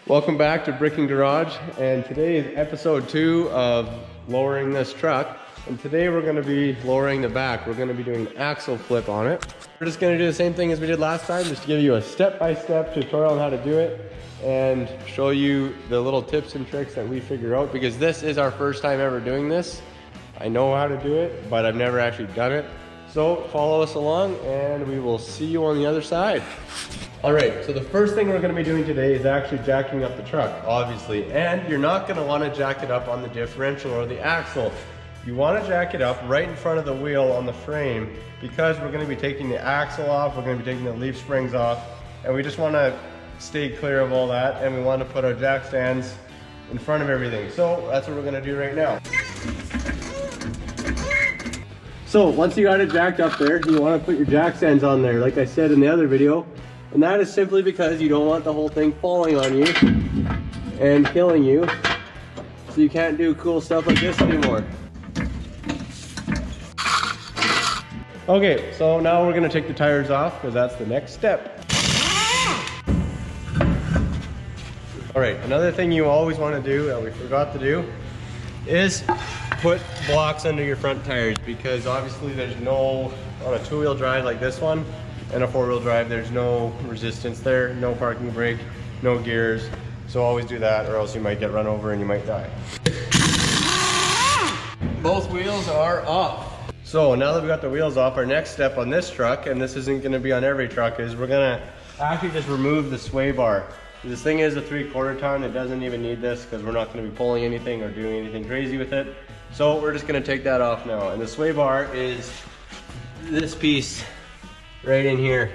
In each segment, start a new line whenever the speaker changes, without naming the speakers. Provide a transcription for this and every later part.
Welcome back to BRICKEN Garage, and today is episode 2 of lowering this truck. And today we're going to be lowering the back. We're going to be doing an axle flip on it. We're just going to do the same thing as we did last time, just to give you a step-by-step tutorial on how to do it and show you the little tips and tricks that we figure out, because this is our first time ever doing this. I know how to do it, but I've never actually done it. So follow us along and we will see you on the other side. All right, so the first thing we're going to be doing today is actually jacking up the truck, obviously. And you're not going to want to jack it up on the differential or the axle. You want to jack it up right in front of the wheel on the frame, because we're going to be taking the axle off, we're going to be taking the leaf springs off, and we just want to stay clear of all that, and we want to put our jack stands in front of everything. So that's what we're going to do right now. So once you got it jacked up there, you want to put your jack stands on there, like I said in the other video. And that is simply because you don't want the whole thing falling on you and killing you. So you can't do cool stuff like this anymore. Okay, so now we're gonna take the tires off, because that's the next step. All right, another thing you always want to do that we forgot to do is put blocks under your front tires, because obviously there's no, on a two-wheel drive like this one and a four-wheel drive, there's no resistance there, no parking brake, no gears. So always do that, or else you might get run over and you might die. Both wheels are off. So now that we got the wheels off, our next step on this truck, and this isn't gonna be on every truck, is we're gonna actually just remove the sway bar. This thing is a 3/4 ton. It doesn't even need this, because we're not gonna be pulling anything or doing anything crazy with it. So we're just gonna take that off now. And the sway bar is this piece right in here.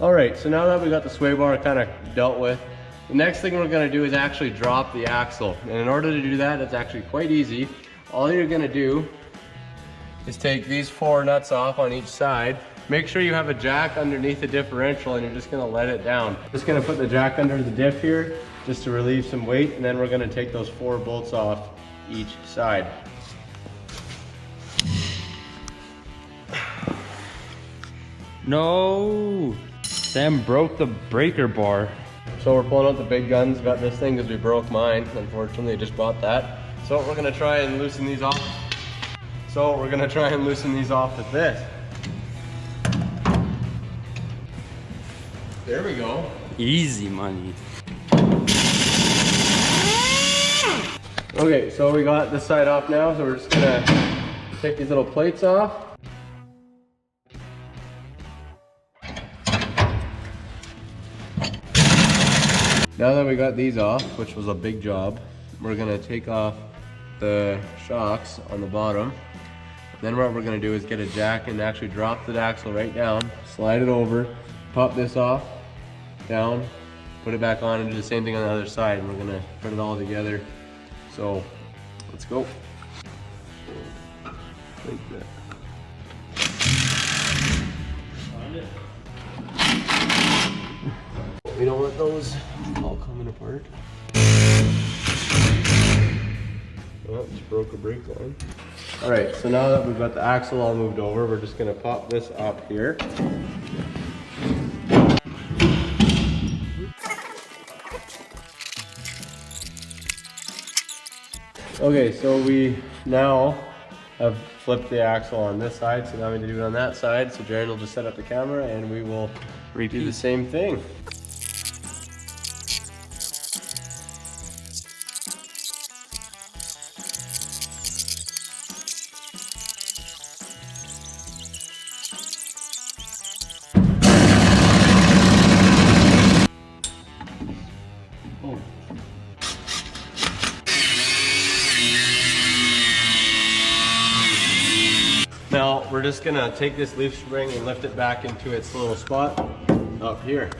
All right, so now that we got the sway bar kind of dealt with, the next thing we're gonna do is actually drop the axle. And in order to do that, it's actually quite easy. All you're gonna do is take these 4 nuts off on each side. Make sure you have a jack underneath the differential, and you're just gonna let it down. Just gonna put the jack under the diff here, just to relieve some weight, and then we're gonna take those 4 bolts off each side.
No! Sam broke the breaker bar.
So we're pulling out the big guns. Got this thing because we broke mine. Unfortunately, I just bought that. So we're gonna try and loosen these off. With this. There we go.
Easy money.
Okay, so we got this side off now, so we're just gonna take these little plates off. Now that we got these off, which was a big job, we're gonna take off the shocks on the bottom. Then what we're gonna do is get a jack and actually drop the axle right down, slide it over, pop this off, down, put it back on, and do the same thing on the other side. And we're gonna put it all together. So let's go. Like that. We don't want those all coming apart. Oh, just broke a brake line. All right, so now that we've got the axle all moved over, we're just gonna pop this up here. Okay, so we now have flipped the axle on this side, so now we need to do it on that side. So Jared will just set up the camera and we will redo the same thing. Now we're just gonna take this leaf spring and lift it back into its little spot up here.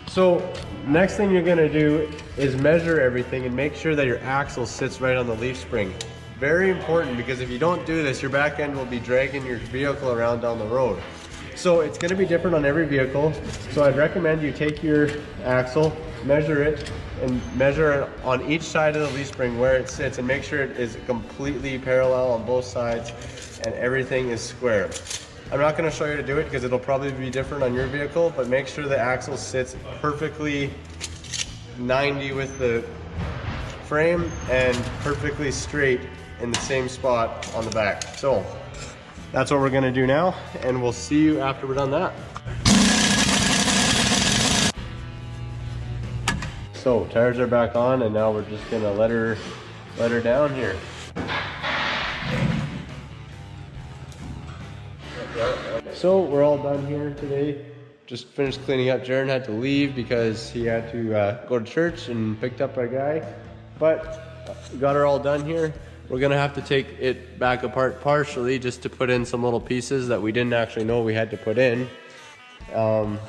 So next thing you're gonna do is measure everything and make sure that your axle sits right on the leaf spring. Very important, because if you don't do this, your back end will be dragging your vehicle around down the road. So it's gonna be different on every vehicle. So I'd recommend you take your axle, measure it, and measure on each side of the leaf spring where it sits, and make sure it is completely parallel on both sides and everything is square. I'm not going to show you to do it because it'll probably be different on your vehicle, but make sure the axle sits perfectly 90 with the frame and perfectly straight in the same spot on the back. So that's what we're going to do now, and we'll see you after we're done that. So tires are back on, and now we're just going to let her down here. So we're all done here today. Just finished cleaning up. Jaron had to leave because he had to go to church and picked up a guy. But we got her all done here. We're gonna have to take it back apart partially just to put in some little pieces that we didn't actually know we had to put in. And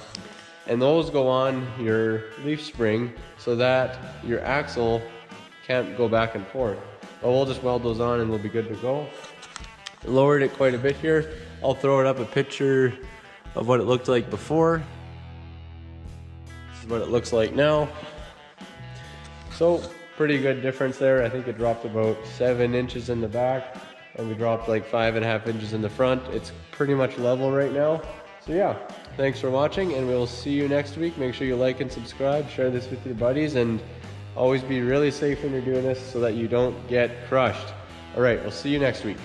those go on your leaf spring so that your axle can't go back and forth. But we'll just weld those on and we'll be good to go. Lowered it quite a bit here. I'll throw it up a picture of what it looked like before. This is what it looks like now. So pretty good difference there. I think it dropped about 7 inches in the back and we dropped like 5.5 inches in the front. It's pretty much level right now. So yeah, thanks for watching and we'll see you next week. Make sure you like and subscribe, share this with your buddies, and always be really safe when you're doing this so that you don't get crushed. All right, we'll see you next week.